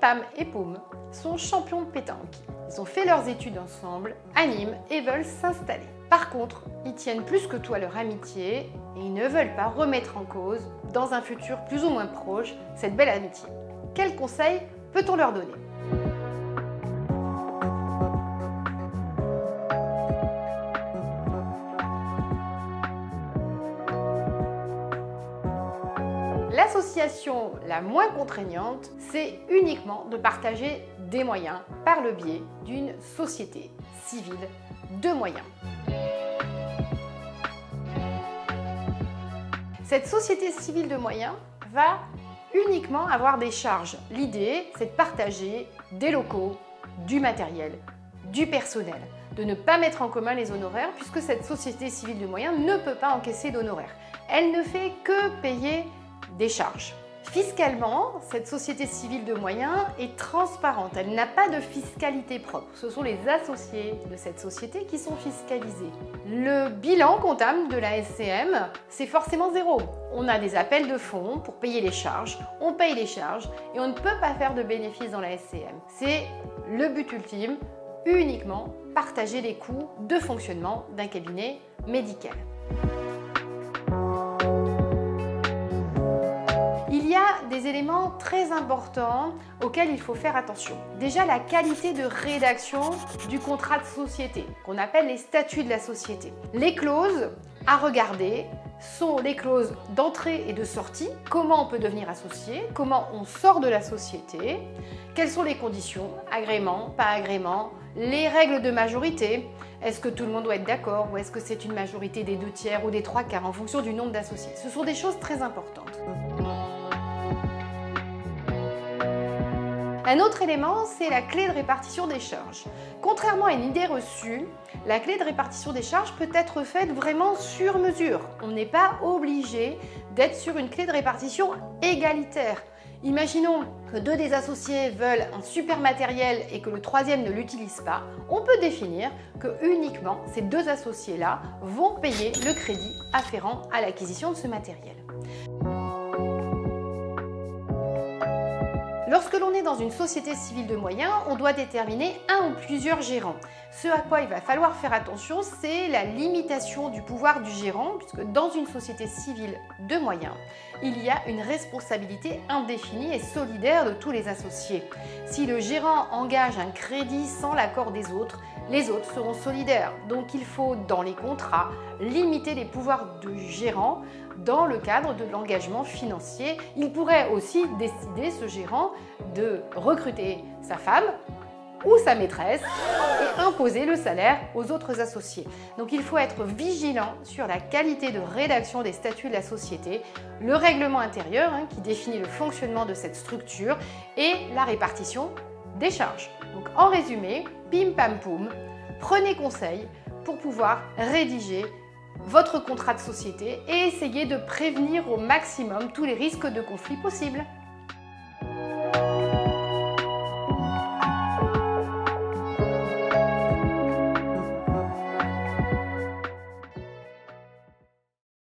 Pam et Poum sont champions de pétanque. Ils ont fait leurs études ensemble, à Nîmes et veulent s'installer. Par contre, ils tiennent plus que tout à leur amitié et ils ne veulent pas remettre en cause, dans un futur plus ou moins proche, cette belle amitié. Quels conseils peut-on leur donner ? L'association la moins contraignante, c'est uniquement de partager des moyens par le biais d'une société civile de moyens. Cette société civile de moyens va uniquement avoir des charges. L'idée, c'est de partager des locaux, du matériel, du personnel, de ne pas mettre en commun les honoraires puisque cette société civile de moyens ne peut pas encaisser d'honoraires. Elle ne fait que payer des charges. Fiscalement, cette société civile de moyens est transparente. Elle n'a pas de fiscalité propre. Ce sont les associés de cette société qui sont fiscalisés. Le bilan comptable de la SCM, c'est forcément zéro. On a des appels de fonds pour payer les charges, on paye les charges et on ne peut pas faire de bénéfices dans la SCM. C'est le but ultime, uniquement partager les coûts de fonctionnement d'un cabinet médical. Il y a des éléments très importants auxquels il faut faire attention. Déjà, la qualité de rédaction du contrat de société, qu'on appelle les statuts de la société. Les clauses à regarder sont les clauses d'entrée et de sortie, comment on peut devenir associé, comment on sort de la société, quelles sont les conditions, agrément, pas agrément, les règles de majorité, est-ce que tout le monde doit être d'accord ou est-ce que c'est une majorité des 2/3 ou des 3/4 en fonction du nombre d'associés. Ce sont des choses très importantes. Un autre élément, c'est la clé de répartition des charges. Contrairement à une idée reçue, la clé de répartition des charges peut être faite vraiment sur mesure. On n'est pas obligé d'être sur une clé de répartition égalitaire. Imaginons que 2 des associés veulent un super matériel et que le 3e ne l'utilise pas. On peut définir que uniquement ces 2 associés-là vont payer le crédit afférent à l'acquisition de ce matériel. Lorsque l'on est dans une société civile de moyens, on doit déterminer un ou plusieurs gérants. Ce à quoi il va falloir faire attention, c'est la limitation du pouvoir du gérant, puisque dans une société civile de moyens, il y a une responsabilité indéfinie et solidaire de tous les associés. Si le gérant engage un crédit sans l'accord des autres, les autres seront solidaires. Donc il faut, dans les contrats, limiter les pouvoirs du gérant dans le cadre de l'engagement financier. Il pourrait aussi décider, ce gérant, de recruter sa femme ou sa maîtresse et imposer le salaire aux autres associés. Donc il faut être vigilant sur la qualité de rédaction des statuts de la société, le règlement intérieur qui définit le fonctionnement de cette structure et la répartition des charges. Donc en résumé, pim pam poum, prenez conseil pour pouvoir rédiger votre contrat de société et essayez de prévenir au maximum tous les risques de conflits possibles.